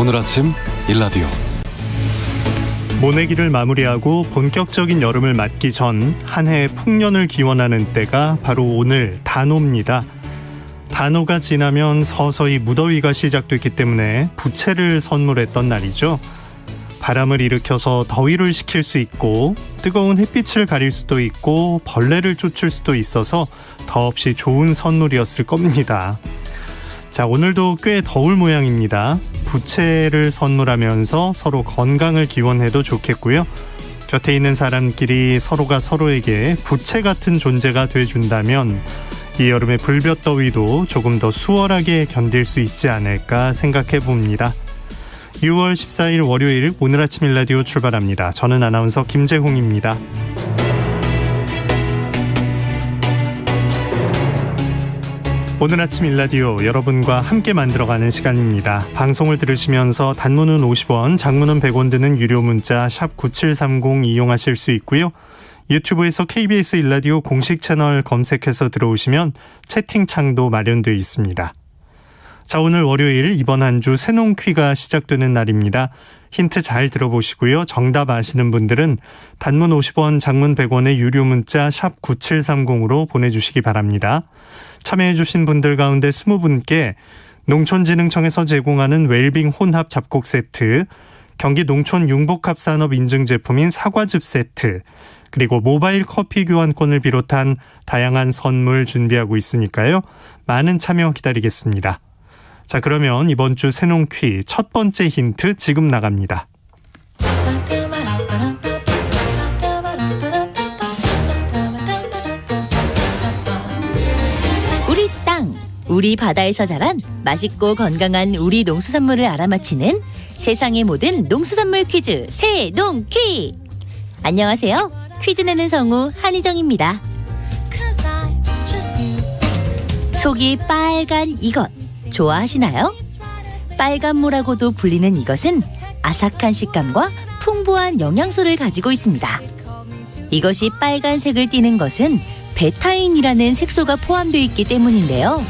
오늘 아침 일라디오. 모내기를 마무리하고 본격적인 여름을 맞기 전 한 해의 풍년을 기원하는 때가 바로 오늘 단오입니다. 단오가 지나면 서서히 무더위가 시작됐기 때문에 부채를 선물했던 날이죠. 바람을 일으켜서 더위를 식힐 수 있고 뜨거운 햇빛을 가릴 수도 있고 벌레를 쫓을 수도 있어서 더없이 좋은 선물이었을 겁니다. 자, 오늘도 꽤 더울 모양입니다. 부채를 선물하면서 서로 건강을 기원해도 좋겠고요. 곁에 있는 사람끼리 서로가 서로에게 부채 같은 존재가 돼준다면 이 여름의 불볕더위도 조금 더 수월하게 견딜 수 있지 않을까 생각해 봅니다. 6월 14일 월요일 오늘 아침 일라디오 출발합니다. 저는 아나운서 김재홍입니다. 오늘 아침 일라디오 여러분과 함께 만들어가는 시간입니다. 방송을 들으시면서 단문은 50원, 장문은 100원 드는 유료 문자 샵 9730 이용하실 수 있고요. 유튜브에서 KBS 일라디오 공식 채널 검색해서 들어오시면 채팅창도 마련되어 있습니다. 자, 오늘 월요일 이번 한 주 새농퀴가 시작되는 날입니다. 힌트 잘 들어보시고요. 정답 아시는 분들은 단문 50원, 장문 100원의 유료 문자 샵 9730으로 보내주시기 바랍니다. 참여해주신 분들 가운데 20분께 농촌진흥청에서 제공하는 웰빙 혼합 잡곡 세트, 경기 농촌 융복합 산업 인증 제품인 사과즙 세트, 그리고 모바일 커피 교환권을 비롯한 다양한 선물 준비하고 있으니까요. 많은 참여 기다리겠습니다. 자, 그러면 이번 주 새농퀴 첫 번째 힌트 지금 나갑니다. 우리 땅, 우리 바다에서 자란 맛있고 건강한 우리 농수산물을 알아맞히는 세상의 모든 농수산물 퀴즈 새농퀴. 안녕하세요. 퀴즈 내는 성우 한희정입니다. 속이 빨간 이것 좋아하시나요? 빨간무라고도 불리는 이것은 아삭한 식감과 풍부한 영양소를 가지고 있습니다. 이것이 빨간색을 띠는 것은 베타인이라는 색소가 포함되어 있기 때문인데요.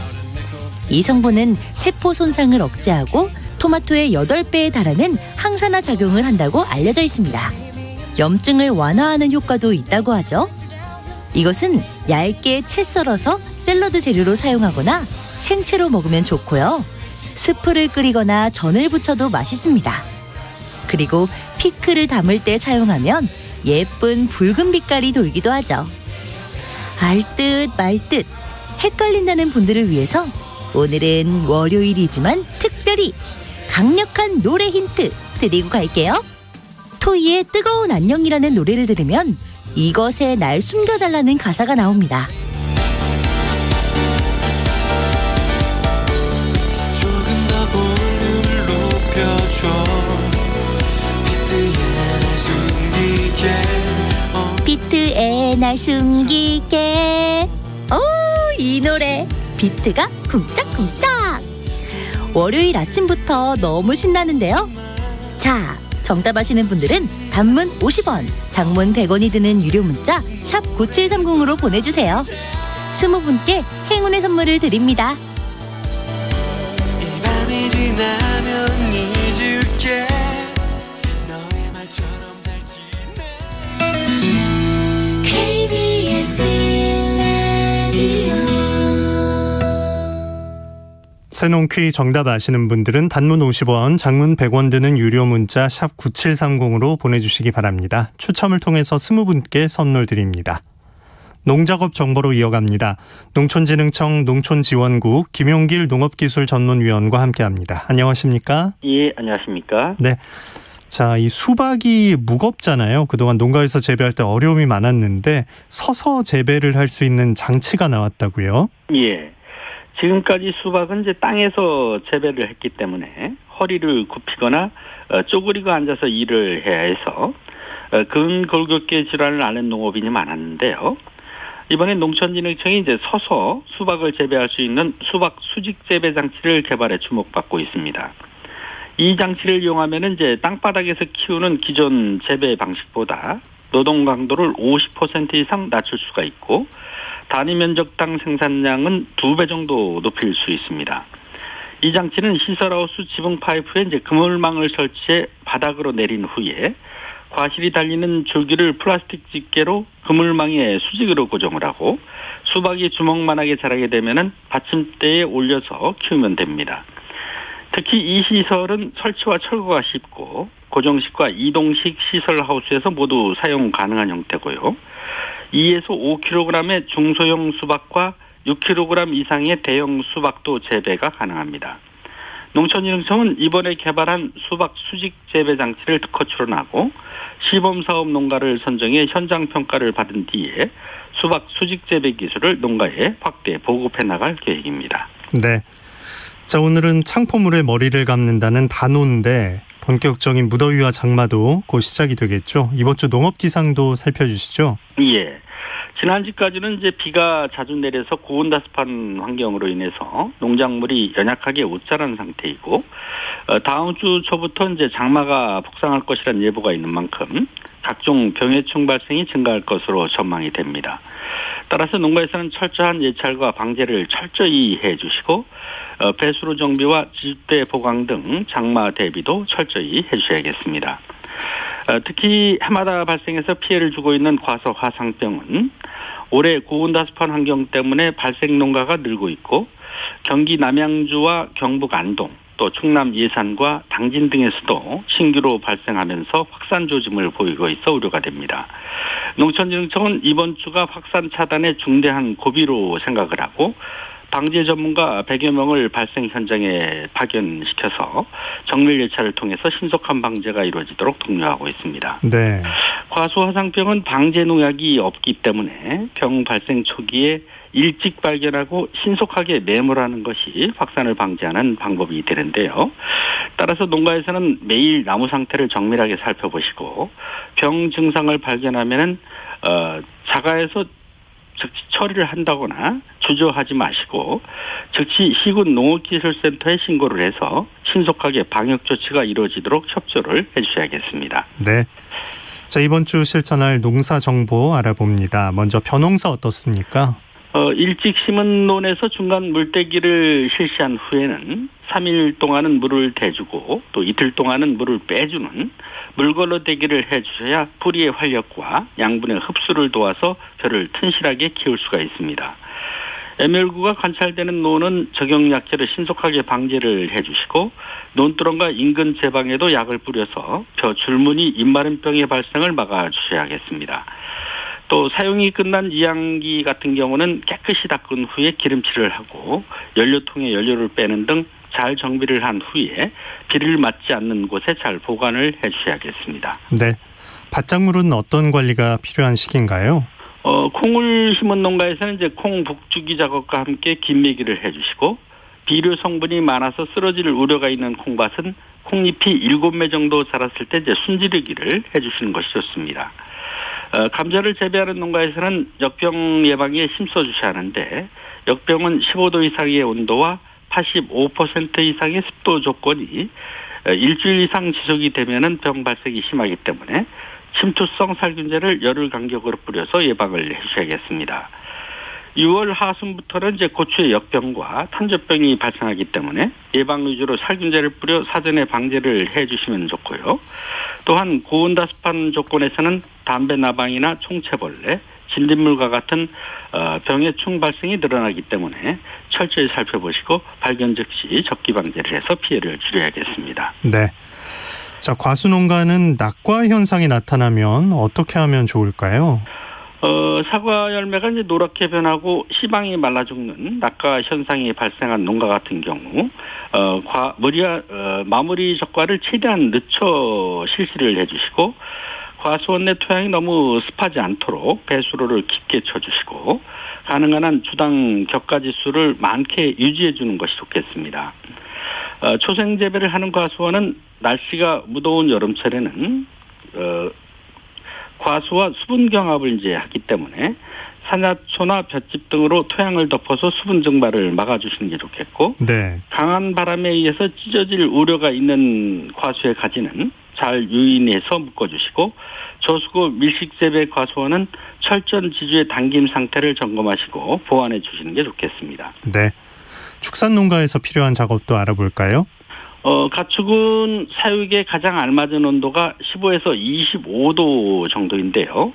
이 성분은 세포 손상을 억제하고 토마토의 8배에 달하는 항산화 작용을 한다고 알려져 있습니다. 염증을 완화하는 효과도 있다고 하죠. 이것은 얇게 채 썰어서 샐러드 재료로 사용하거나 생채로 먹으면 좋고요. 스프를 끓이거나 전을 부쳐도 맛있습니다. 그리고 피클을 담을 때 사용하면 예쁜 붉은 빛깔이 돌기도 하죠. 알듯 말듯 헷갈린다는 분들을 위해서 오늘은 월요일이지만 특별히 강력한 노래 힌트 드리고 갈게요. 토이의 뜨거운 안녕이라는 노래를 들으면 이것에 날 숨겨달라는 가사가 나옵니다. 조금 더 볼륨을 높여줘. 비트에 날 숨기게. 이 노래 비트가 쿵짝쿵짝. 월요일 아침부터 너무 신나는데요. 자, 정답 아시는 분들은 단문 50원, 장문 100원이 드는 유료 문자 샵 9730으로 보내주세요. 20분께 행운의 선물을 드립니다. 이 밤이 지나면 잊을게. 너의 말처럼 잘 지내. KBS 라디오. 새농퀴 정답 아시는 분들은 단문 50원, 장문 100원 드는 유료 문자 샵 9730으로 보내주시기 바랍니다. 추첨을 통해서 20분께 선물 드립니다. 농작업 정보로 이어갑니다. 농촌진흥청 농촌지원국 김용길 농업기술전문위원과 함께합니다. 안녕하십니까? 예, 안녕하십니까? 네. 자, 이 수박이 무겁잖아요. 그동안 농가에서 재배할 때 어려움이 많았는데 서서 재배를 할 수 있는 장치가 나왔다고요? 예. 지금까지 수박은 이제 땅에서 재배를 했기 때문에 허리를 굽히거나 쪼그리고 앉아서 일을 해야 해서 근골격계 질환을 앓는 농업인이 많았는데요. 이번에 농촌진흥청이 이제 서서 수박을 재배할 수 있는 수박 수직 재배 장치를 개발해 주목받고 있습니다. 이 장치를 이용하면 이제 땅바닥에서 키우는 기존 재배 방식보다 노동 강도를 50% 이상 낮출 수가 있고 단위 면적당 생산량은 2배 정도 높일 수 있습니다. 이 장치는 시설하우스 지붕 파이프에 이제 그물망을 설치해 바닥으로 내린 후에 과실이 달리는 줄기를 플라스틱 집게로 그물망에 수직으로 고정을 하고 수박이 주먹만하게 자라게 되면은 받침대에 올려서 키우면 됩니다. 특히 이 시설은 설치와 철거가 쉽고 고정식과 이동식 시설 하우스에서 모두 사용 가능한 형태고요. 2에서 5kg의 중소형 수박과 6kg 이상의 대형 수박도 재배가 가능합니다. 농촌진흥청은 이번에 개발한 수박 수직 재배 장치를 특허 출원하고 시범사업 농가를 선정해 현장 평가를 받은 뒤에 수박 수직 재배 기술을 농가에 확대 보급해 나갈 계획입니다. 네. 자, 오늘은 창포물에 머리를 감는다는 단오인데 본격적인 무더위와 장마도 곧 시작이 되겠죠. 이번 주 농업 기상도 살펴주시죠. 예. 지난주까지는 이제 비가 자주 내려서 고온다습한 환경으로 인해서 농작물이 연약하게 못 자란 상태이고 다음 주 초부터 이제 장마가 북상할 것이라는 예보가 있는 만큼 각종 병해충 발생이 증가할 것으로 전망이 됩니다. 따라서 농가에서는 철저한 예찰과 방제를 철저히 해주시고 배수로 정비와 지주대 보강 등 장마 대비도 철저히 해주셔야겠습니다. 특히 해마다 발생해서 피해를 주고 있는 과서 화상병은 올해 고온다습한 환경 때문에 발생 농가가 늘고 있고 경기 남양주와 경북 안동 또 충남 예산과 당진 등에서도 신규로 발생하면서 확산 조짐을 보이고 있어 우려가 됩니다. 농촌진흥청은 이번 주가 확산 차단의 중대한 고비로 생각을 하고 방제 전문가 100여 명을 발생 현장에 파견시켜서 정밀 예찰을 통해서 신속한 방제가 이루어지도록 독려하고 있습니다. 네. 과수화상병은 방제 농약이 없기 때문에 병 발생 초기에 일찍 발견하고 신속하게 매몰하는 것이 확산을 방지하는 방법이 되는데요. 따라서 농가에서는 매일 나무 상태를 정밀하게 살펴보시고 병 증상을 발견하면은 자가에서 즉시 처리를 한다거나 주저하지 마시고 즉시 시군 농업기술센터에 신고를 해서 신속하게 방역 조치가 이루어지도록 협조를 해주셔야겠습니다. 네. 자, 이번 주 실천할 농사 정보 알아봅니다. 먼저 벼농사 어떻습니까? 일찍 심은 논에서 중간 물대기를 실시한 후에는 3일 동안은 물을 대주고 또 이틀 동안은 물을 빼주는 물걸러 대기를 해주셔야 뿌리의 활력과 양분의 흡수를 도와서 벼를 튼실하게 키울 수가 있습니다. 애멸구가 관찰되는 논은 적용약제를 신속하게 방제를 해주시고 논두렁과 인근 제방에도 약을 뿌려서 벼 줄무늬 잎마름병의 발생을 막아주셔야겠습니다. 또 사용이 끝난 이양기 같은 경우는 깨끗이 닦은 후에 기름칠을 하고 연료통에 연료를 빼는 등 잘 정비를 한 후에 비를 맞지 않는 곳에 잘 보관을 해주셔야겠습니다. 네. 밭작물은 어떤 관리가 필요한 시기인가요? 콩을 심은 농가에서는 이제 콩 북주기 작업과 함께 긴매기를 해주시고 비료 성분이 많아서 쓰러질 우려가 있는 콩밭은 콩잎이 7매 정도 자랐을 때 이제 순지르기를 해주시는 것이 좋습니다. 감자를 재배하는 농가에서는 역병 예방에 힘써 주셔야 하는데 역병은 15도 이상의 온도와 85% 이상의 습도 조건이 일주일 이상 지속이 되면은 병 발생이 심하기 때문에 침투성 살균제를 열흘 간격으로 뿌려서 예방을 해주셔야겠습니다. 6월 하순부터는 이제 고추의 역병과 탄저병이 발생하기 때문에 예방 위주로 살균제를 뿌려 사전에 방제를 해주시면 좋고요. 또한 고온다습한 조건에서는 담배 나방이나 총체벌레, 진딧물과 같은 병해충 발생이 늘어나기 때문에 철저히 살펴보시고 발견 즉시 적기 방제를 해서 피해를 줄여야겠습니다. 네. 자, 과수농가는 낙과 현상이 나타나면 어떻게 하면 좋을까요? 사과 열매가 이제 노랗게 변하고 씨방이 말라 죽는 낙과 현상이 발생한 농가 같은 경우 마무리 적과를 최대한 늦춰 실시를 해주시고 과수원 내 토양이 너무 습하지 않도록 배수로를 깊게 쳐주시고 가능한 한 주당 격가지수를 많게 유지해 주는 것이 좋겠습니다. 초생 재배를 하는 과수원은 날씨가 무더운 여름철에는 과수와 수분 경합을 이제 하기 때문에 산야초나 볏짚 등으로 토양을 덮어서 수분 증발을 막아주시는 게 좋겠고 네. 강한 바람에 의해서 찢어질 우려가 있는 과수의 가지는 잘 유인해서 묶어주시고 저수고 밀식재배 과수원은 철전 지주의 당김 상태를 점검하시고 보완해 주시는 게 좋겠습니다. 네. 축산 농가에서 필요한 작업도 알아볼까요? 가축은 사육에 가장 알맞은 온도가 15에서 25도 정도인데요.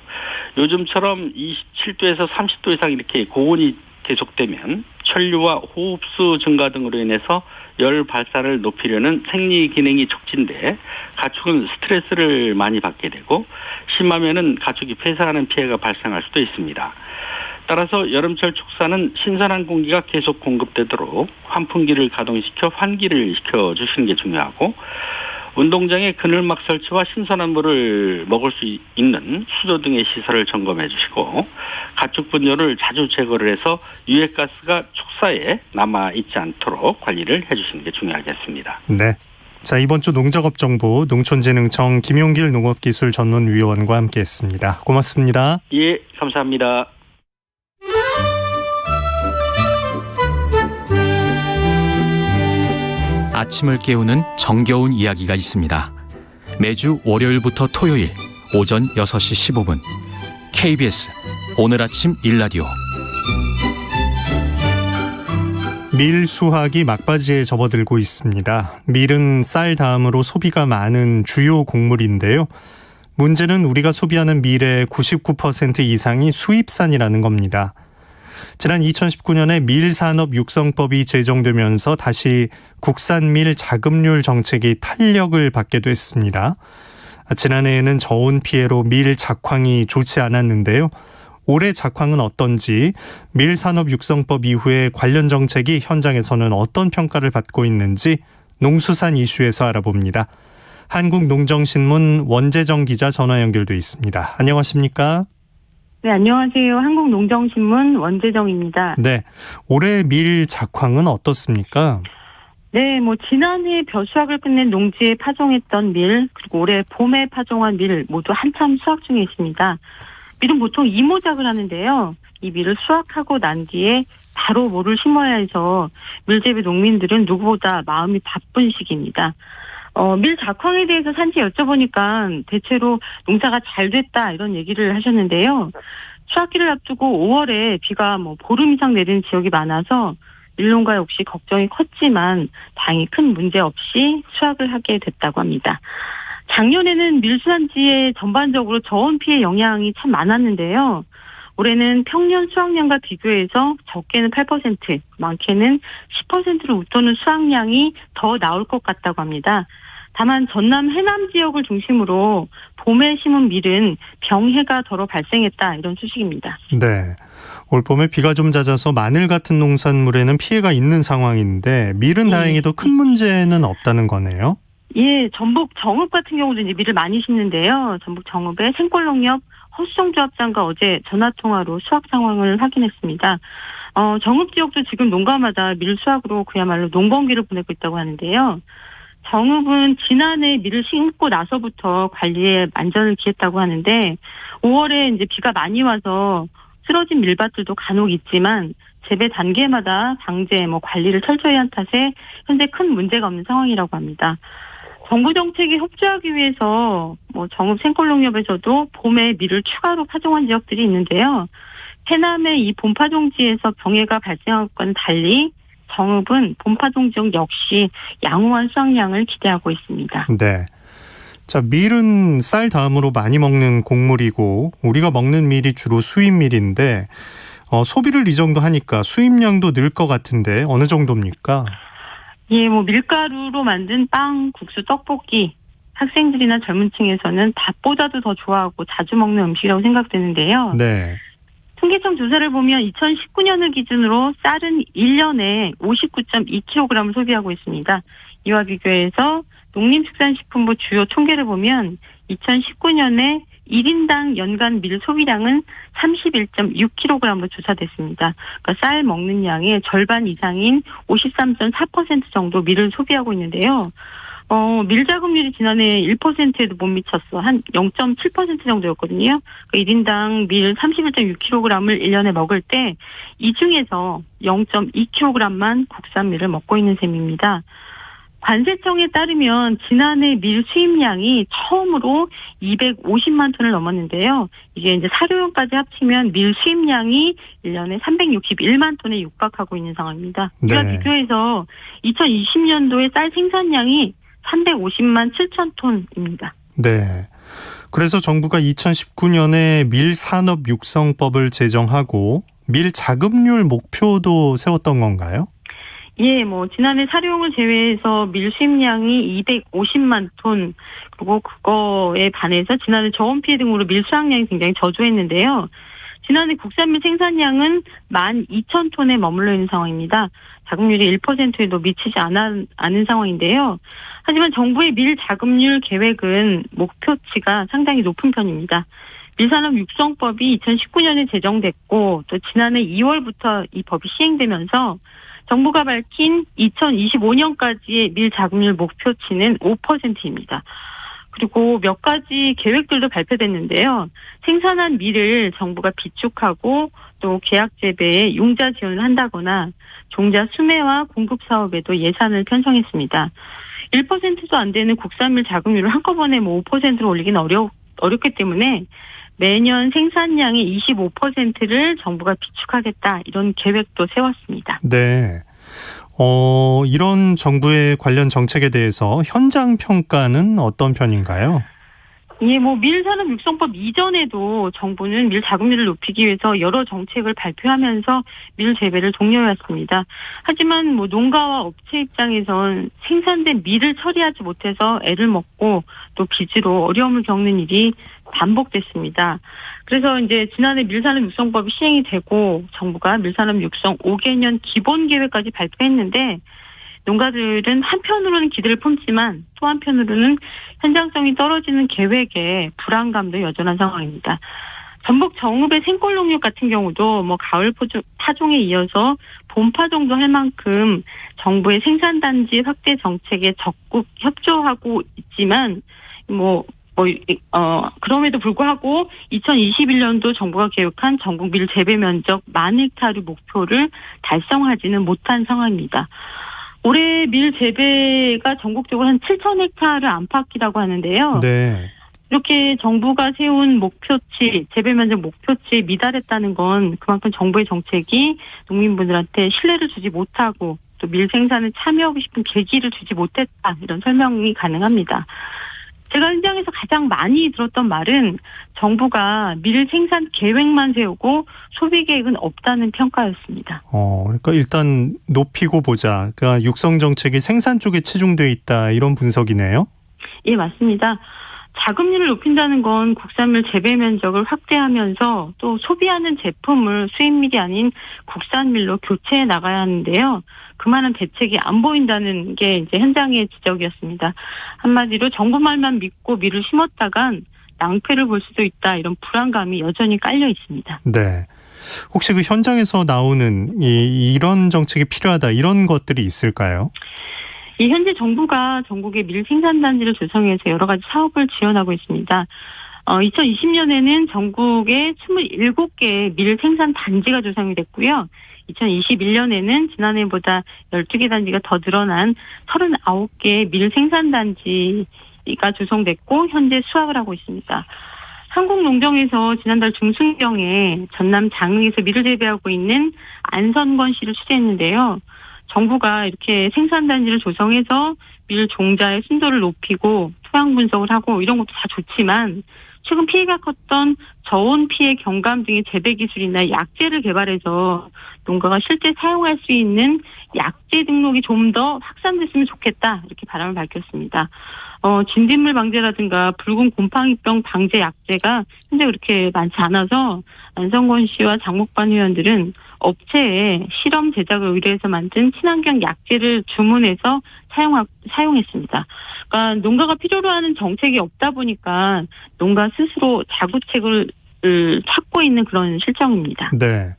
요즘처럼 27도에서 30도 이상 이렇게 고온이 계속되면 천류와 호흡수 증가 등으로 인해서 열 발산을 높이려는 생리 기능이 촉진돼 가축은 스트레스를 많이 받게 되고 심하면은 가축이 폐사하는 피해가 발생할 수도 있습니다. 따라서 여름철 축사는 신선한 공기가 계속 공급되도록 환풍기를 가동시켜 환기를 시켜주시는 게 중요하고 운동장에 그늘막 설치와 신선한 물을 먹을 수 있는 수조 등의 시설을 점검해 주시고 가축 분뇨를 자주 제거를 해서 유해가스가 축사에 남아있지 않도록 관리를 해주시는 게 중요하겠습니다. 네. 자, 이번 주 농작업 정보 농촌진흥청 김용길 농업기술전문위원과 함께했습니다. 고맙습니다. 예, 감사합니다. 아침을 깨우는 정겨운 이야기가 있습니다. 매주 월요일부터 토요일 오전 6시 15분 KBS 오늘 아침 일라디오. 밀 수확이 막바지에 접어들고 있습니다. 밀은 쌀 다음으로 소비가 많은 주요 곡물인데요. 문제는 우리가 소비하는 밀의 99% 이상이 수입산이라는 겁니다. 지난 2019년에 밀산업육성법이 제정되면서 다시 국산밀 자급률 정책이 탄력을 받게 됐습니다. 지난해에는 저온 피해로 밀 작황이 좋지 않았는데요. 올해 작황은 어떤지, 밀산업육성법 이후에 관련 정책이 현장에서는 어떤 평가를 받고 있는지 농수산 이슈에서 알아봅니다. 한국농정신문 원재정 기자 전화 연결돼 있습니다. 안녕하십니까? 네, 안녕하세요. 한국농정신문 원재정입니다. 네, 올해 밀 작황은 어떻습니까? 네, 지난해 벼수확을 끝낸 농지에 파종했던 밀, 그리고 올해 봄에 파종한 밀 모두 한참 수확 중에 있습니다. 밀은 보통 이모작을 하는데요. 이 밀을 수확하고 난 뒤에 바로 모를 심어야 해서 밀재배 농민들은 누구보다 마음이 바쁜 시기입니다. 밀 작황에 대해서 산지 여쭤보니까 대체로 농사가 잘 됐다 이런 얘기를 하셨는데요. 수확기를 앞두고 5월에 비가 보름 이상 내리는 지역이 많아서 밀농가 역시 걱정이 컸지만 다행히 큰 문제 없이 수확을 하게 됐다고 합니다. 작년에는 밀수산지에 전반적으로 저온 피해 영향이 참 많았는데요. 올해는 평년 수확량과 비교해서 적게는 8%, 많게는 10%를 웃도는 수확량이 더 나올 것 같다고 합니다. 다만 전남 해남 지역을 중심으로 봄에 심은 밀은 병해가 더러 발생했다 이런 소식입니다. 네, 올 봄에 비가 좀 잦아서 마늘 같은 농산물에는 피해가 있는 상황인데 밀은 다행히도 큰 문제는 없다는 거네요. 예, 전북 정읍 같은 경우도 이제 밀을 많이 심는데요. 전북 정읍의 생골농협 허수정조합장과 어제 전화통화로 수확 상황을 확인했습니다. 정읍 지역도 지금 농가마다 밀 수확으로 그야말로 농번기를 보내고 있다고 하는데요. 정읍은 지난해 밀을 심고 나서부터 관리에 만전을 기했다고 하는데 5월에 이제 비가 많이 와서 쓰러진 밀밭들도 간혹 있지만 재배 단계마다 방제, 관리를 철저히 한 탓에 현재 큰 문제가 없는 상황이라고 합니다. 정부 정책에 협조하기 위해서 정읍 생골농협에서도 봄에 밀을 추가로 파종한 지역들이 있는데요. 해남의 이 봄파종지에서 병해가 발생한 것과는 달리 정읍은 봄파종 지역 역시 양호한 수확량을 기대하고 있습니다. 네. 자, 밀은 쌀 다음으로 많이 먹는 곡물이고 우리가 먹는 밀이 주로 수입밀인데 소비를 이 정도 하니까 수입량도 늘 것 같은데 어느 정도입니까? 예, 밀가루로 만든 빵, 국수, 떡볶이 학생들이나 젊은 층에서는 밥보다도 더 좋아하고 자주 먹는 음식이라고 생각되는데요. 네. 통계청 조사를 보면 2019년을 기준으로 쌀은 1년에 59.2kg을 소비하고 있습니다. 이와 비교해서 농림축산식품부 주요 통계를 보면 2019년에 1인당 연간 밀 소비량은 31.6kg으로 조사됐습니다. 그러니까 쌀 먹는 양의 절반 이상인 53.4% 정도 밀을 소비하고 있는데요. 밀자급률이 지난해 1%에도 못 미쳤어. 한 0.7% 정도였거든요. 그러니까 1인당 밀 31.6kg을 1년에 먹을 때 이 중에서 0.2kg만 국산 밀을 먹고 있는 셈입니다. 관세청에 따르면 지난해 밀 수입량이 처음으로 250만 톤을 넘었는데요. 이게 이제 사료용까지 합치면 밀 수입량이 1년에 361만 톤에 육박하고 있는 상황입니다. 이와 네. 비교해서 2020년도에 쌀 생산량이 350만 7천 톤입니다. 네. 그래서 정부가 2019년에 밀산업육성법을 제정하고 밀 자급률 목표도 세웠던 건가요? 예, 지난해 사료용을 제외해서 밀 수입량이 250만 톤, 그리고 그거에 반해서 지난해 저온 피해 등으로 밀 수확량이 굉장히 저조했는데요. 지난해 국산밀 생산량은 12,000톤에 머물러 있는 상황입니다. 자급률이 1%에도 미치지 않은 상황인데요. 하지만 정부의 밀 자급률 계획은 목표치가 상당히 높은 편입니다. 밀산업육성법이 2019년에 제정됐고 또 지난해 2월부터 이 법이 시행되면서 정부가 밝힌 2025년까지의 밀 자급률 목표치는 5%입니다. 그리고 몇 가지 계획들도 발표됐는데요. 생산한 밀을 정부가 비축하고 또 계약 재배에 융자 지원을 한다거나 종자 수매와 공급 사업에도 예산을 편성했습니다. 1%도 안 되는 국산밀 자급률을 한꺼번에 5%로 올리기는 어렵기 때문에 매년 생산량의 25%를 정부가 비축하겠다 이런 계획도 세웠습니다. 네. 이런 정부의 관련 정책에 대해서 현장 평가는 어떤 편인가요? 예, 밀산업육성법 이전에도 정부는 밀 자급률을 높이기 위해서 여러 정책을 발표하면서 밀 재배를 독려해왔습니다. 하지만 농가와 업체 입장에선 생산된 밀을 처리하지 못해서 애를 먹고 또 빚으로 어려움을 겪는 일이 반복됐습니다. 그래서 이제 지난해 밀산업육성법이 시행이 되고 정부가 밀산업육성 5개년 기본계획까지 발표했는데 농가들은 한편으로는 기대를 품지만 또 한편으로는 현장성이 떨어지는 계획에 불안감도 여전한 상황입니다. 전북 정읍의 생골농육 같은 경우도 가을 파종에 이어서 봄 파종도 할 만큼 정부의 생산단지 확대 정책에 적극 협조하고 있지만 그럼에도 불구하고 2021년도 정부가 계획한 전국 밀 재배 면적 10,000헥타르 목표를 달성하지는 못한 상황입니다. 올해 밀 재배가 전국적으로 한 7,000헥타르 안팎이라고 하는데요. 네. 이렇게 정부가 세운 목표치, 재배 면적 목표치에 미달했다는 건 그만큼 정부의 정책이 농민분들한테 신뢰를 주지 못하고 또 밀 생산에 참여하고 싶은 계기를 주지 못했다 이런 설명이 가능합니다. 제가 현장에서 가장 많이 들었던 말은 정부가 밀 생산 계획만 세우고 소비 계획은 없다는 평가였습니다. 그러니까 일단 높이고 보자. 그러니까 육성 정책이 생산 쪽에 치중돼 있다 이런 분석이네요. 예, 맞습니다. 자급률을 높인다는 건 국산밀 재배 면적을 확대하면서 또 소비하는 제품을 수입밀이 아닌 국산밀로 교체해 나가야 하는데요. 그만한 대책이 안 보인다는 게 이제 현장의 지적이었습니다. 한마디로 정부 말만 믿고 밀을 심었다간 낭패를 볼 수도 있다 이런 불안감이 여전히 깔려 있습니다. 네. 혹시 그 현장에서 나오는 이런 정책이 필요하다 이런 것들이 있을까요? 현재 정부가 전국의 밀 생산단지를 조성해서 여러 가지 사업을 지원하고 있습니다. 2020년에는 전국에 27개의 밀 생산단지가 조성이 됐고요. 2021년에는 지난해보다 12개 단지가 더 늘어난 39개의 밀 생산단지가 조성됐고 현재 수확을 하고 있습니다. 한국농정에서 지난달 중순경에 전남 장흥에서 밀을 재배하고 있는 안선권 씨를 취재했는데요. 정부가 이렇게 생산단지를 조성해서 밀 종자의 순도를 높이고 토양 분석을 하고 이런 것도 다 좋지만 최근 피해가 컸던 저온 피해 경감 등의 재배 기술이나 약재를 개발해서 농가가 실제 사용할 수 있는 약재 등록이 좀 더 확산됐으면 좋겠다 이렇게 바람을 밝혔습니다. 진딧물 방제라든가 붉은 곰팡이병 방제 약재가 현재 그렇게 많지 않아서 안성권 씨와 장목반 의원들은 업체에 실험 제작을 의뢰해서 만든 친환경 약재를 주문해서 사용했습니다. 그러니까 농가가 필요로 하는 정책이 없다 보니까 농가 스스로 자구책을 찾고 있는 그런 실정입니다. 네.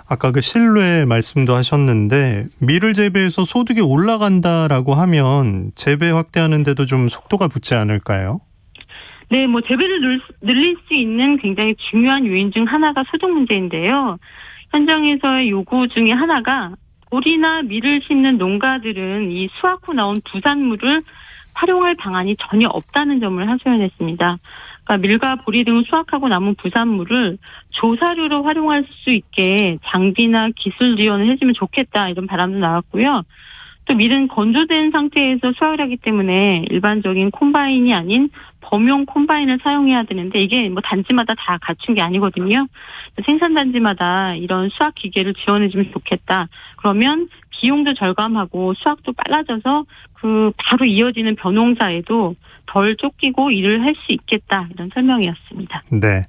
아까 그 신뢰 말씀도 하셨는데 밀을 재배해서 소득이 올라간다라고 하면 재배 확대하는데도 좀 속도가 붙지 않을까요? 네, 재배를 늘릴 수 있는 굉장히 중요한 요인 중 하나가 소득 문제인데요. 현장에서의 요구 중에 하나가 보리나 밀을 심는 농가들은 이 수확 후 나온 부산물을 활용할 방안이 전혀 없다는 점을 하소연했습니다. 그러니까 밀과 보리 등을 수확하고 남은 부산물을 조사료로 활용할 수 있게 장비나 기술 지원을 해주면 좋겠다 이런 바람도 나왔고요. 또 밀은 건조된 상태에서 수확을 하기 때문에 일반적인 콤바인이 아닌 범용 콤바인을 사용해야 되는데 이게 뭐 단지마다 다 갖춘 게 아니거든요. 생산단지마다 이런 수확 기계를 지원해주면 좋겠다. 그러면 비용도 절감하고 수확도 빨라져서 그 바로 이어지는 벼농사에도 덜 쫓기고 일을 할 수 있겠다. 이런 설명이었습니다. 네.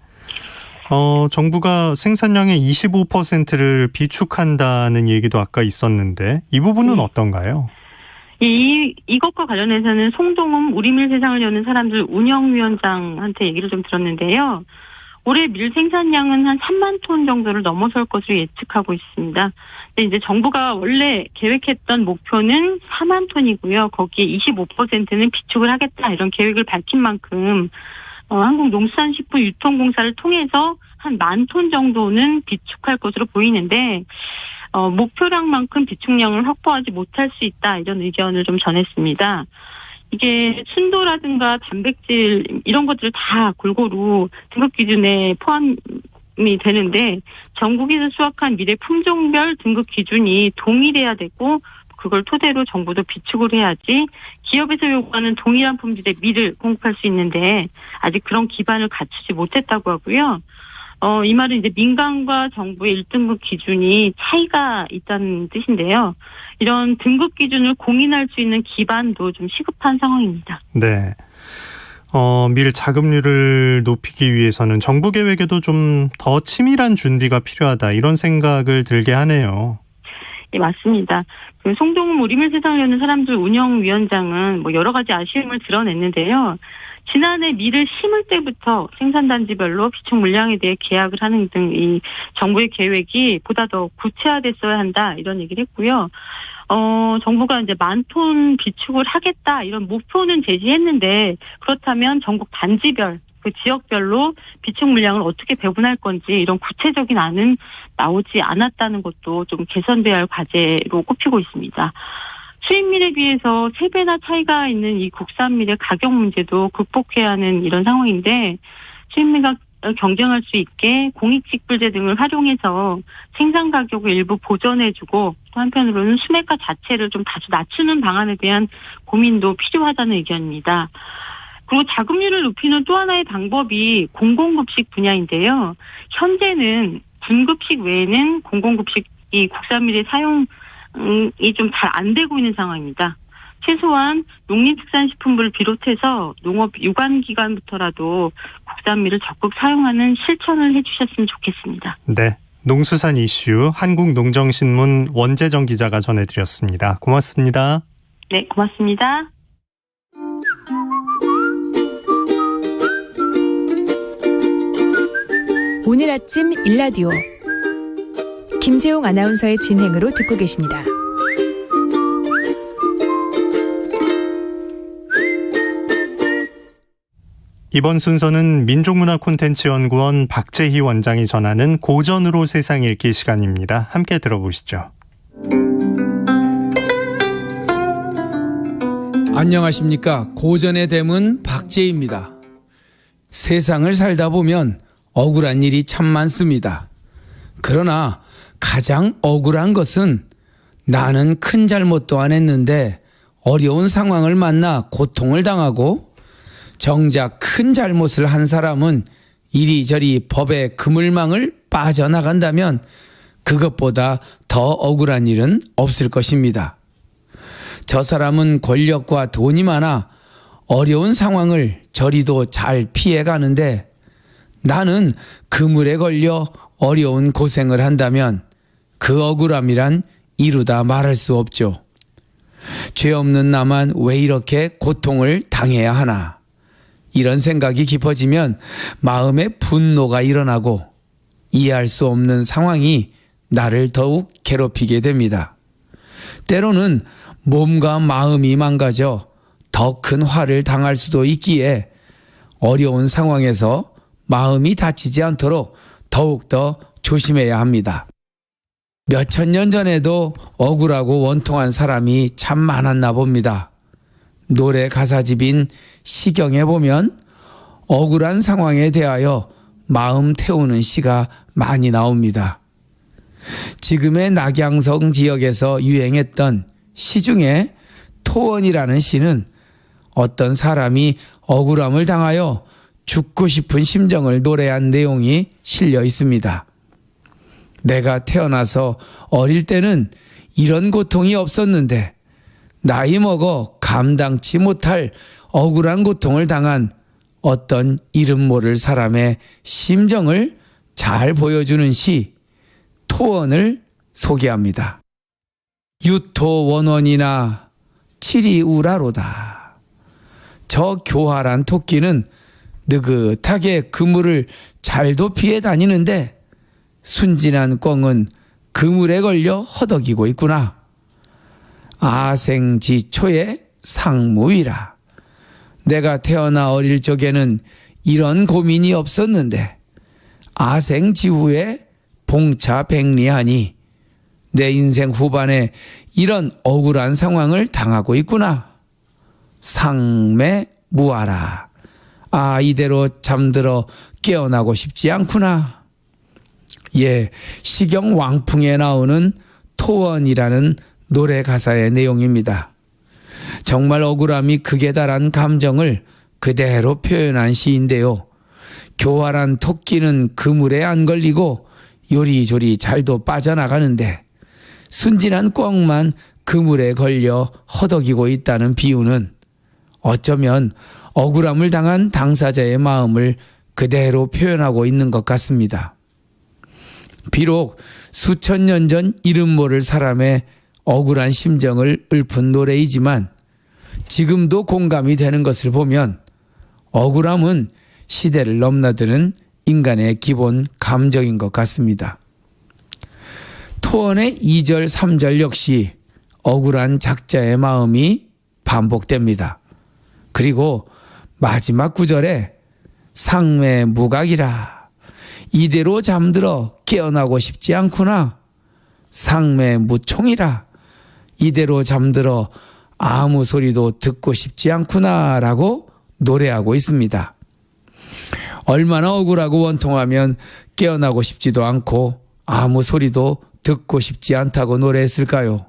정부가 생산량의 25%를 비축한다는 얘기도 아까 있었는데 이 부분은 어떤가요? 이것과 관련해서는 송동훈 우리밀 세상을 여는 사람들 운영위원장한테 얘기를 좀 들었는데요. 올해 밀 생산량은 한 3만 톤 정도를 넘어설 것으로 예측하고 있습니다. 근데 이제 정부가 원래 계획했던 목표는 4만 톤이고요. 거기에 25%는 비축을 하겠다 이런 계획을 밝힌 만큼 한국농수산식품유통공사를 통해서 한 10,000톤 정도는 비축할 것으로 보이는데 목표량만큼 비축량을 확보하지 못할 수 있다 이런 의견을 좀 전했습니다. 이게 순도라든가 단백질 이런 것들을 다 골고루 등급 기준에 포함이 되는데 전국에서 수확한 밀의 품종별 등급 기준이 동일해야 되고 그걸 토대로 정부도 비축을 해야지 기업에서 요구하는 동일한 품질의 밀을 공급할 수 있는데 아직 그런 기반을 갖추지 못했다고 하고요. 이 말은 이제 민간과 정부의 1등급 기준이 차이가 있다는 뜻인데요. 이런 등급 기준을 공인할 수 있는 기반도 좀 시급한 상황입니다. 네. 밀 자급률을 높이기 위해서는 정부 계획에도 좀 더 치밀한 준비가 필요하다 이런 생각을 들게 하네요. 네, 맞습니다. 그 송동훈 우리밀 세상을 여는 사람들 운영위원장은 뭐 여러 가지 아쉬움을 드러냈는데요. 지난해 밀을 심을 때부터 생산단지별로 비축 물량에 대해 계약을 하는 등 이 정부의 계획이 보다 더 구체화됐어야 한다 이런 얘기를 했고요. 정부가 이제 10,000톤 비축을 하겠다 이런 목표는 제시했는데 그렇다면 전국 단지별 그 지역별로 비축 물량을 어떻게 배분할 건지 이런 구체적인 안은 나오지 않았다는 것도 좀 개선돼야 할 과제로 꼽히고 있습니다. 수입밀에 비해서 3배나 차이가 있는 이 국산밀의 가격 문제도 극복해야 하는 이런 상황인데 수입밀과 경쟁할 수 있게 공익직불제 등을 활용해서 생산 가격을 일부 보전해주고 또 한편으로는 수매가 자체를 좀 다소 낮추는 방안에 대한 고민도 필요하다는 의견입니다. 그리고 자급률을 높이는 또 하나의 방법이 공공급식 분야인데요. 현재는 분급식 외에는 공공급식이 국산밀의 사용이 좀 잘 안 되고 있는 상황입니다. 최소한 농림축산식품부를 비롯해서 농업 유관기관부터라도 국산밀을 적극 사용하는 실천을 해주셨으면 좋겠습니다. 네, 농수산 이슈 한국농정신문 원재정 기자가 전해드렸습니다. 고맙습니다. 네, 고맙습니다. 오늘 아침 일라디오 김재용 아나운서의 진행으로 듣고 계십니다. 이번 순서는 민족문화콘텐츠연구원 박재희 원장이 전하는 고전으로 세상 읽기 시간입니다. 함께 들어보시죠. 안녕하십니까. 고전의 대문 박재희입니다. 세상을 살다 보면 억울한 일이 참 많습니다. 그러나 가장 억울한 것은 나는 큰 잘못도 안 했는데 어려운 상황을 만나 고통을 당하고 정작 큰 잘못을 한 사람은 이리저리 법의 그물망을 빠져나간다면 그것보다 더 억울한 일은 없을 것입니다. 저 사람은 권력과 돈이 많아 어려운 상황을 저리도 잘 피해가는데 나는 그물에 걸려 어려운 고생을 한다면 그 억울함이란 이루다 말할 수 없죠. 죄 없는 나만 왜 이렇게 고통을 당해야 하나. 이런 생각이 깊어지면 마음에 분노가 일어나고 이해할 수 없는 상황이 나를 더욱 괴롭히게 됩니다. 때로는 몸과 마음이 망가져 더 큰 화를 당할 수도 있기에 어려운 상황에서 마음이 다치지 않도록 더욱더 조심해야 합니다. 몇천 년 전에도 억울하고 원통한 사람이 참 많았나 봅니다. 노래 가사집인 시경에 보면 억울한 상황에 대하여 마음 태우는 시가 많이 나옵니다. 지금의 낙양성 지역에서 유행했던 시 중에 토원이라는 시는 어떤 사람이 억울함을 당하여 죽고 싶은 심정을 노래한 내용이 실려 있습니다. 내가 태어나서 어릴 때는 이런 고통이 없었는데 나이 먹어 감당치 못할 억울한 고통을 당한 어떤 이름 모를 사람의 심정을 잘 보여주는 시 토원을 소개합니다. 유토원원이나 칠이우라로다. 저 교활한 토끼는 느긋하게 그물을 잘도 피해 다니는데 순진한 꿩은 그물에 걸려 허덕이고 있구나. 아생지초의 상무이라. 내가 태어나 어릴 적에는 이런 고민이 없었는데 아생지후에 봉차백리하니 내 인생 후반에 이런 억울한 상황을 당하고 있구나. 상매무하라. 아, 이대로 잠들어 깨어나고 싶지 않구나. 예, 시경 왕풍에 나오는 토원이라는 노래 가사의 내용입니다. 정말 억울함이 극에 달한 감정을 그대로 표현한 시인데요. 교활한 토끼는 그물에 안 걸리고 요리조리 잘도 빠져나가는데 순진한 꿩만 그물에 걸려 허덕이고 있다는 비유는 어쩌면 억울함을 당한 당사자의 마음을 그대로 표현하고 있는 것 같습니다. 비록 수천 년 전 이름 모를 사람의 억울한 심정을 읊은 노래이지만 지금도 공감이 되는 것을 보면 억울함은 시대를 넘나드는 인간의 기본 감정인 것 같습니다. 토원의 2절, 3절 역시 억울한 작자의 마음이 반복됩니다. 그리고 마지막 구절에 상매무각이라. 이대로 잠들어 깨어나고 싶지 않구나. 상매무총이라. 이대로 잠들어 아무 소리도 듣고 싶지 않구나 라고 노래하고 있습니다. 얼마나 억울하고 원통하면 깨어나고 싶지도 않고 아무 소리도 듣고 싶지 않다고 노래했을까요?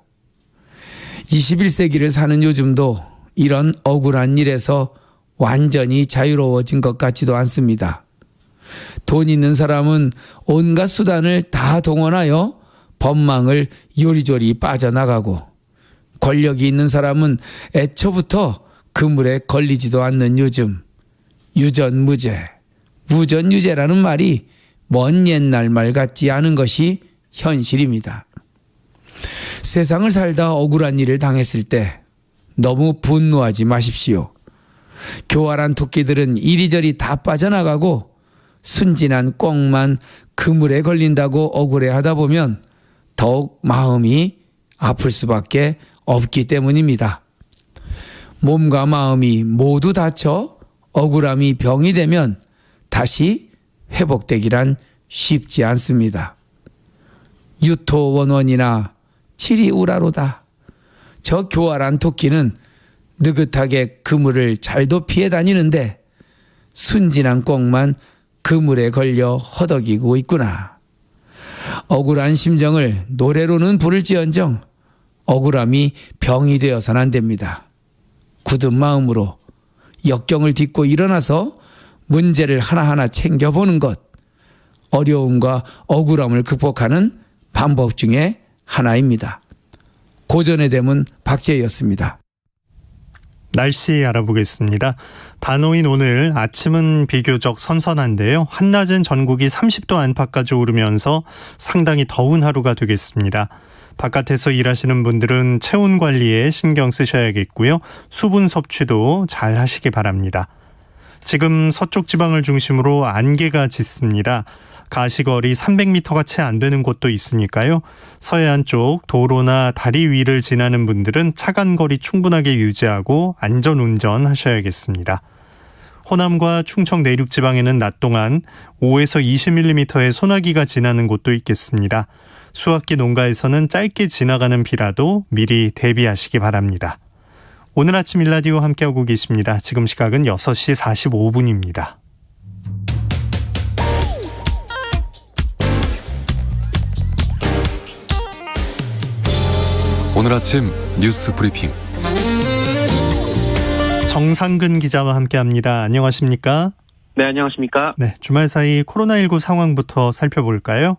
21세기를 사는 요즘도 이런 억울한 일에서 완전히 자유로워진 것 같지도 않습니다. 돈 있는 사람은 온갖 수단을 다 동원하여 법망을 요리조리 빠져나가고 권력이 있는 사람은 애초부터 그물에 걸리지도 않는 요즘 유전무죄, 무전유죄라는 말이 먼 옛날 말 같지 않은 것이 현실입니다. 세상을 살다 억울한 일을 당했을 때 너무 분노하지 마십시오. 교활한 토끼들은 이리저리 다 빠져나가고 순진한 꿩만 그물에 걸린다고 억울해하다 보면 더욱 마음이 아플 수밖에 없기 때문입니다. 몸과 마음이 모두 다쳐 억울함이 병이 되면 다시 회복되기란 쉽지 않습니다. 유토원원이나 칠이우라로다. 저 교활한 토끼는 느긋하게 그물을 잘도 피해 다니는데 순진한 꿩만 그물에 걸려 허덕이고 있구나. 억울한 심정을 노래로는 부를지언정 억울함이 병이 되어서는 안 됩니다. 굳은 마음으로 역경을 딛고 일어나서 문제를 하나하나 챙겨보는 것, 어려움과 억울함을 극복하는 방법 중에 하나입니다. 고전의 대문 박재희였습니다. 날씨 알아보겠습니다. 단오인 오늘 아침은 비교적 선선한데요. 한낮은 전국이 30도 안팎까지 오르면서 상당히 더운 하루가 되겠습니다. 바깥에서 일하시는 분들은 체온 관리에 신경 쓰셔야겠고요. 수분 섭취도 잘 하시기 바랍니다. 지금 서쪽 지방을 중심으로 안개가 짙습니다. 가시거리 300m가 채 안 되는 곳도 있으니까요. 서해안 쪽 도로나 다리 위를 지나는 분들은 차간거리 충분하게 유지하고 안전운전 하셔야겠습니다. 호남과 충청 내륙 지방에는 낮 동안 5에서 20mm의 소나기가 지나는 곳도 있겠습니다. 수확기 농가에서는 짧게 지나가는 비라도 미리 대비하시기 바랍니다. 오늘 아침 일라디오 함께하고 계십니다. 지금 시각은 6시 45분입니다. 오늘 아침 뉴스 브리핑 정상근 기자와 함께합니다. 안녕하십니까? 네, 안녕하십니까? 네, 주말 사이 코로나19 상황부터 살펴볼까요?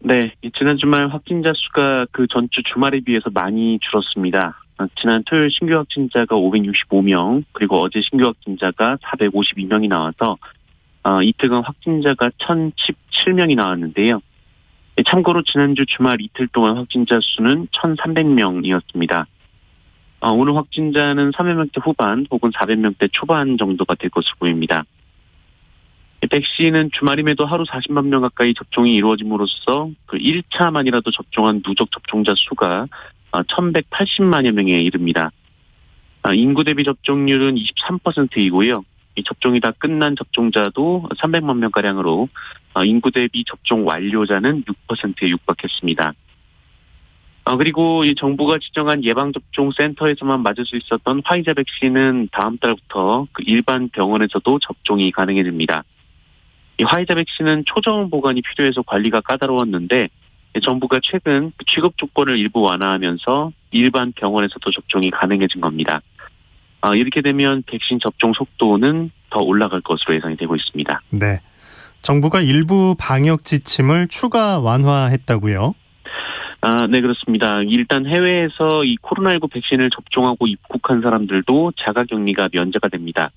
네, 지난 주말 확진자 수가 그 전주 주말에 비해서 많이 줄었습니다. 지난 토요일 신규 확진자가 565명, 그리고 어제 신규 확진자가 452명이 나와서 이틀간 확진자가 1017명이 나왔는데요. 참고로 지난주 주말 이틀 동안 확진자 수는 1300명이었습니다. 오늘 확진자는 300명대 후반 혹은 400명대 초반 정도가 될 것으로 보입니다. 백신은 주말임에도 하루 40만 명 가까이 접종이 이루어짐으로써 그 1차만이라도 접종한 누적 접종자 수가 1180만여 명에 이릅니다. 인구 대비 접종률은 23%이고요. 이 접종이 다 끝난 접종자도 300만 명가량으로 인구 대비 접종 완료자는 6%에 육박했습니다. 그리고 이 정부가 지정한 예방접종 센터에서만 맞을 수 있었던 화이자 백신은 다음 달부터 그 일반 병원에서도 접종이 가능해집니다. 이 화이자 백신은 초저온 보관이 필요해서 관리가 까다로웠는데 정부가 최근 취급 조건을 일부 완화하면서 일반 병원에서도 접종이 가능해진 겁니다. 이렇게 되면 백신 접종 속도는 더 올라갈 것으로 예상이 되고 있습니다. 네, 정부가 일부 방역 지침을 추가 완화했다고요? 네, 그렇습니다. 일단 해외에서 이 코로나19 백신을 접종하고 입국한 사람들도 자가격리가 면제가 됩니다.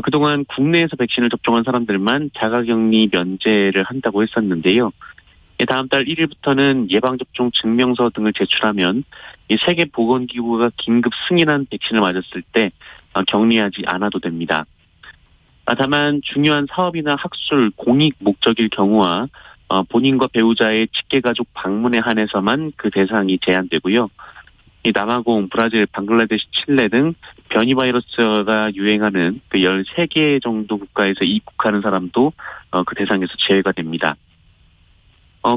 그동안 국내에서 백신을 접종한 사람들만 자가격리 면제를 한다고 했었는데요. 다음 달 1일부터는 예방접종 증명서 등을 제출하면 이 세계보건기구가 긴급 승인한 백신을 맞았을 때 격리하지 않아도 됩니다. 다만 중요한 사업이나 학술, 공익 목적일 경우와 본인과 배우자의 직계가족 방문에 한해서만 그 대상이 제한되고요. 이 남아공, 브라질, 방글라데시, 칠레 등 변이 바이러스가 유행하는 그 13개 정도 국가에서 입국하는 사람도 그 대상에서 제외가 됩니다.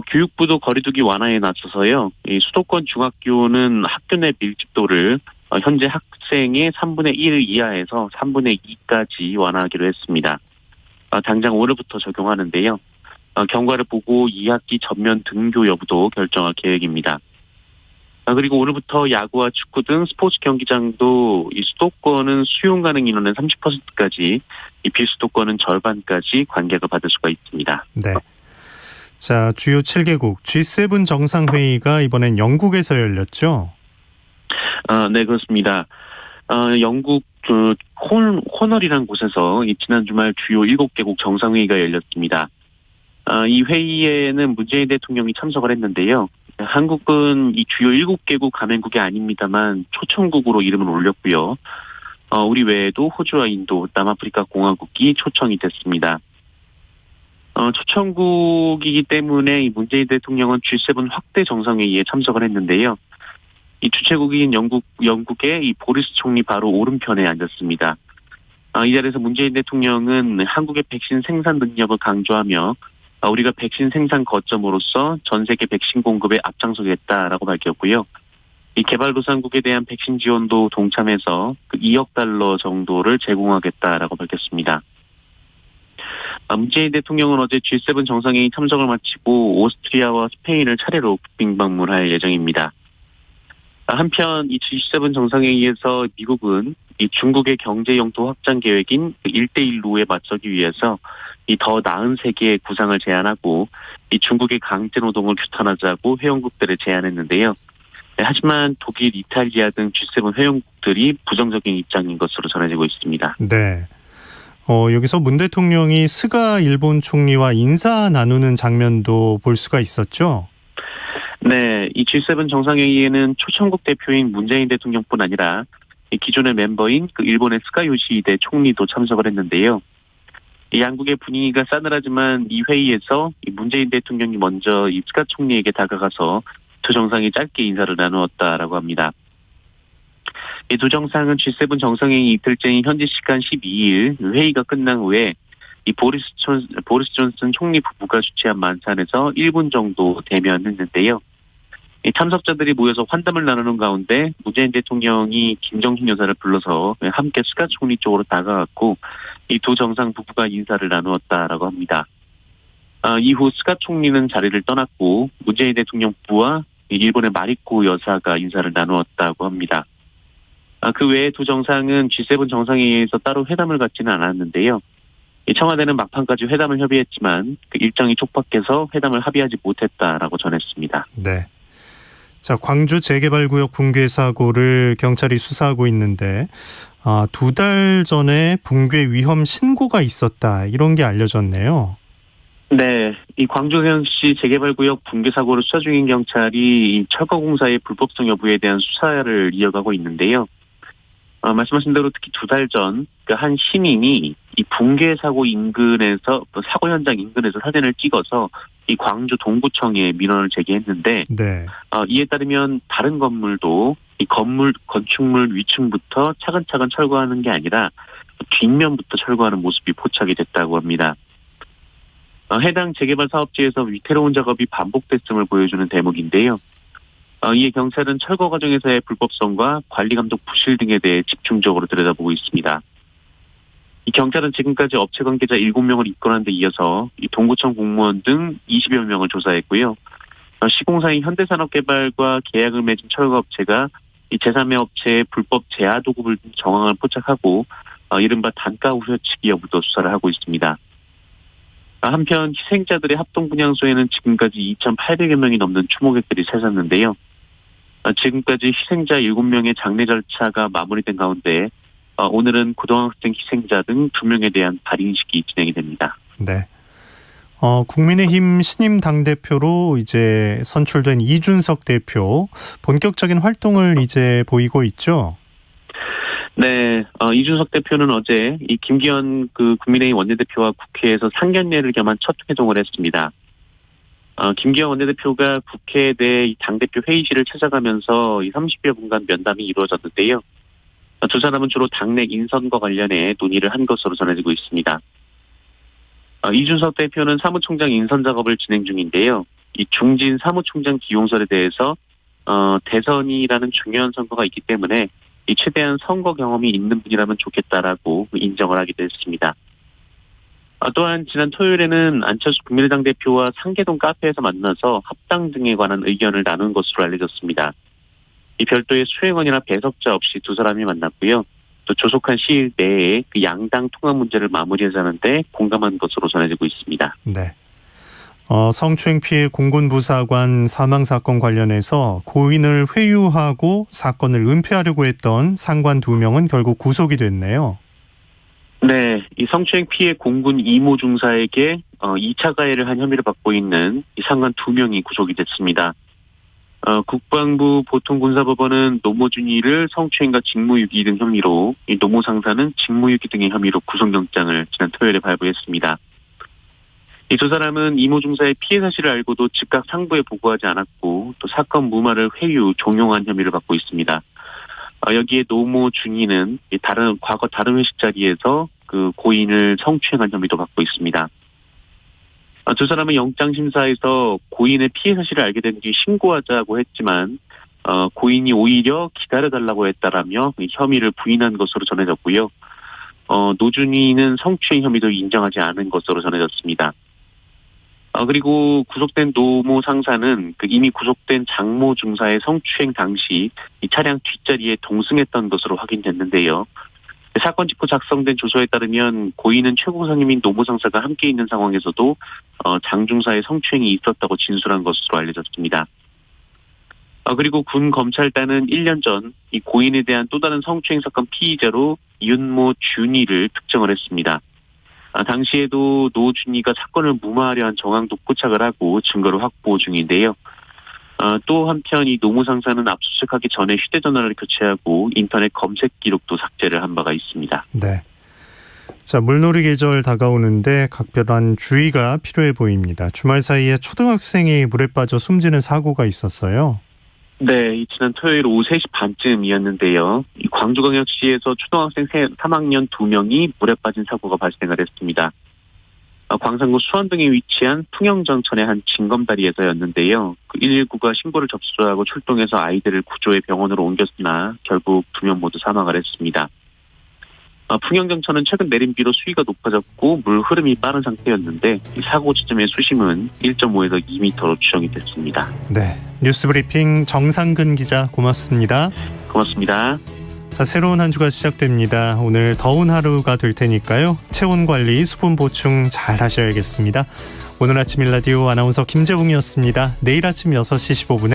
교육부도 거리두기 완화에 나서서요. 이 수도권 중학교는 학교 내 밀집도를 현재 학생의 3분의 1 이하에서 3분의 2까지 완화하기로 했습니다. 당장 오늘부터 적용하는데요. 경과를 보고 2학기 전면 등교 여부도 결정할 계획입니다. 그리고 오늘부터 야구와 축구 등 스포츠 경기장도 이 수도권은 수용 가능 인원의 30%까지, 이 비수도권은 절반까지 관객을 받을 수가 있습니다. 네. 자, 주요 7개국 G7 정상회의가 이번엔 영국에서 열렸죠? 네, 그렇습니다. 영국 코널이라는 곳에서 지난 주말 주요 7개국 정상회의가 열렸습니다. 이 회의에는 문재인 대통령이 참석을 했는데요. 한국은 이 주요 7개국 가맹국이 아닙니다만 초청국으로 이름을 올렸고요. 우리 외에도 호주와 인도, 남아프리카 공화국이 초청이 됐습니다. 초청국이기 때문에 이 문재인 대통령은 G7 확대 정상회의에 참석을 했는데요. 이 주최국인 영국의 이 보리스 총리 바로 오른편에 앉았습니다. 이 자리에서 문재인 대통령은 한국의 백신 생산 능력을 강조하며 우리가 백신 생산 거점으로서 전 세계 백신 공급에 앞장서겠다라고 밝혔고요. 이 개발도상국에 대한 백신 지원도 동참해서 그 2억 달러 정도를 제공하겠다라고 밝혔습니다. 문재인 대통령은 어제 G7 정상회의 참석을 마치고 오스트리아와 스페인을 차례로 국빈 방문할 예정입니다. 한편 이 G7 정상회의에서 미국은 이 중국의 경제 영토 확장 계획인 1대1로에 맞서기 위해서 이 더 나은 세계의 구상을 제안하고 이 중국의 강제 노동을 규탄하자고 회원국들을 제안했는데요. 하지만 독일, 이탈리아 등 G7 회원국들이 부정적인 입장인 것으로 전해지고 있습니다. 네. 여기서 문 대통령이 스가 일본 총리와 인사 나누는 장면도 볼 수가 있었죠? 네, 이 G7 정상회의에는 초청국 대표인 문재인 대통령뿐 아니라 기존의 멤버인 그 일본의 스가 요시히데 총리도 참석을 했는데요. 이 양국의 분위기가 싸늘하지만 이 회의에서 이 문재인 대통령이 먼저 이 스가 총리에게 다가가서 두 정상이 짧게 인사를 나누었다라고 합니다. 이 두 정상은 G7 정상회의 이틀째인 현지 시간 12일 회의가 끝난 후에 이 보리스 존슨 총리 부부가 주최한 만찬에서 1분 정도 대면했는데요. 이 참석자들이 모여서 환담을 나누는 가운데 문재인 대통령이 김정신 여사를 불러서 함께 스가 총리 쪽으로 다가갔고 이 두 정상 부부가 인사를 나누었다라고 합니다. 이후 스가 총리는 자리를 떠났고 문재인 대통령 부부와 일본의 마리코 여사가 인사를 나누었다고 합니다. 그 외에 두 정상은 G7 정상회의에서 따로 회담을 갖지는 않았는데요. 청와대는 막판까지 회담을 협의했지만 그 일정이 촉박해서 회담을 합의하지 못했다라고 전했습니다. 네. 자, 광주 재개발구역 붕괴 사고를 경찰이 수사하고 있는데 2달 전에 붕괴 위험 신고가 있었다, 이런 게 알려졌네요. 네, 이 광주광역시 재개발구역 붕괴 사고를 수사 중인 경찰이 이 철거공사의 불법성 여부에 대한 수사를 이어가고 있는데요. 말씀하신 대로 특히 2달 전 한 시민이 이 붕괴 사고 인근에서 사고 현장 인근에서 사진을 찍어서 이 광주 동구청에 민원을 제기했는데 네. 이에 따르면 다른 건물도 이 건축물 위층부터 차근차근 철거하는 게 아니라 뒷면부터 철거하는 모습이 포착이 됐다고 합니다. 해당 재개발 사업지에서 위태로운 작업이 반복됐음을 보여주는 대목인데요. 이에 경찰은 철거 과정에서의 불법성과 관리 감독 부실 등에 대해 집중적으로 들여다보고 있습니다. 이 경찰은 지금까지 업체 관계자 7명을 입건한 데 이어서 이 동구청 공무원 등 20여 명을 조사했고요. 시공사인 현대산업개발과 계약을 맺은 철거업체가 이 제3의 업체의 불법 제하 도급을 정황을 포착하고 이른바 단가 우려치기 여부도 수사를 하고 있습니다. 한편 희생자들의 합동분향소에는 지금까지 2,800여 명이 넘는 추모객들이 찾았는데요. 지금까지 희생자 7명의 장례 절차가 마무리된 가운데 오늘은 고등학생 희생자 등 2명에 대한 발인식이 진행이 됩니다. 네. 국민의힘 신임 당대표로 이제 선출된 이준석 대표, 본격적인 활동을 이제 보이고 있죠? 네, 이준석 대표는 어제 이 김기현 국민의힘 원내대표와 국회에서 상견례를 겸한 첫 회동을 했습니다. 김기현 원내대표가 국회 내 당대표 회의실을 찾아가면서 이 30여 분간 면담이 이루어졌는데요. 두 사람은 주로 당내 인선과 관련해 논의를 한 것으로 전해지고 있습니다. 이준석 대표는 사무총장 인선 작업을 진행 중인데요. 이 중진 사무총장 기용설에 대해서 대선이라는 중요한 선거가 있기 때문에 이 최대한 선거 경험이 있는 분이라면 좋겠다라고 인정을 하기도 했습니다. 또한 지난 토요일에는 안철수 국민의당 대표와 상계동 카페에서 만나서 합당 등에 관한 의견을 나눈 것으로 알려졌습니다. 이 별도의 수행원이나 배석자 없이 두 사람이 만났고요. 또 조속한 시일 내에 그 양당 통합 문제를 마무리하자는데 공감한 것으로 전해지고 있습니다. 네. 성추행 피해 공군부사관 사망 사건 관련해서 고인을 회유하고 사건을 은폐하려고 했던 상관 2명은 결국 구속이 됐네요. 네, 이 성추행 피해 공군 이모 중사에게 2차 가해를 한 혐의를 받고 있는 이 상관 2명이 구속이 됐습니다. 국방부 보통군사법원은 노모준이를 성추행과 직무유기 등 혐의로, 이 노모 상사는 직무유기 등의 혐의로 구속영장을 지난 토요일에 발부했습니다. 이 두 사람은 이모 중사의 피해 사실을 알고도 즉각 상부에 보고하지 않았고 또 사건 무마를 회유, 종용한 혐의를 받고 있습니다. 여기에 노모 준이는 과거 다른 회식 자리에서 그 고인을 성추행한 혐의도 받고 있습니다. 두 사람은 영장심사에서 고인의 피해 사실을 알게 된 뒤 신고하자고 했지만 고인이 오히려 기다려달라고 했다라며 혐의를 부인한 것으로 전해졌고요. 노준이는 성추행 혐의도 인정하지 않은 것으로 전해졌습니다. 그리고 구속된 노모 상사는 이미 구속된 장모 중사의 성추행 당시 이 차량 뒷자리에 동승했던 것으로 확인됐는데요. 사건 직후 작성된 조서에 따르면 고인은 최고 상임인 노모 상사가 함께 있는 상황에서도 장 중사의 성추행이 있었다고 진술한 것으로 알려졌습니다. 그리고 군 검찰단은 1년 전 이 고인에 대한 또 다른 성추행 사건 피의자로 윤모 준이를 특정을 했습니다. 당시에도 노 준이가 사건을 무마하려 한 정황도 포착을 하고 증거를 확보 중인데요. 또 한편 이 노모 상사는 압수수색하기 전에 휴대전화를 교체하고 인터넷 검색 기록도 삭제를 한 바가 있습니다. 네. 자, 물놀이 계절 다가오는데 각별한 주의가 필요해 보입니다. 주말 사이에 초등학생이 물에 빠져 숨지는 사고가 있었어요. 네, 지난 토요일 오후 3시 반쯤이었는데요. 이 광주광역시에서 초등학생 3학년 2명이 물에 빠진 사고가 발생을 했습니다. 광산구 수원동에 위치한 풍영정천의 한 징검다리에서였는데요. 119가 신고를 접수하고 출동해서 아이들을 구조해 병원으로 옮겼으나 결국 2명 모두 사망을 했습니다. 풍영정천은 최근 내린 비로 수위가 높아졌고 물 흐름이 빠른 상태였는데 이 사고 지점의 수심은 1.5에서 2m로 추정이 됐습니다. 네, 뉴스브리핑 정상근 기자 고맙습니다. 고맙습니다. 자, 새로운 한 주가 시작됩니다. 오늘 더운 하루가 될 테니까요. 체온 관리, 수분 보충 잘 하셔야겠습니다. 오늘 아침 일라디오 아나운서 김재웅이었습니다. 내일 아침 6시 15분에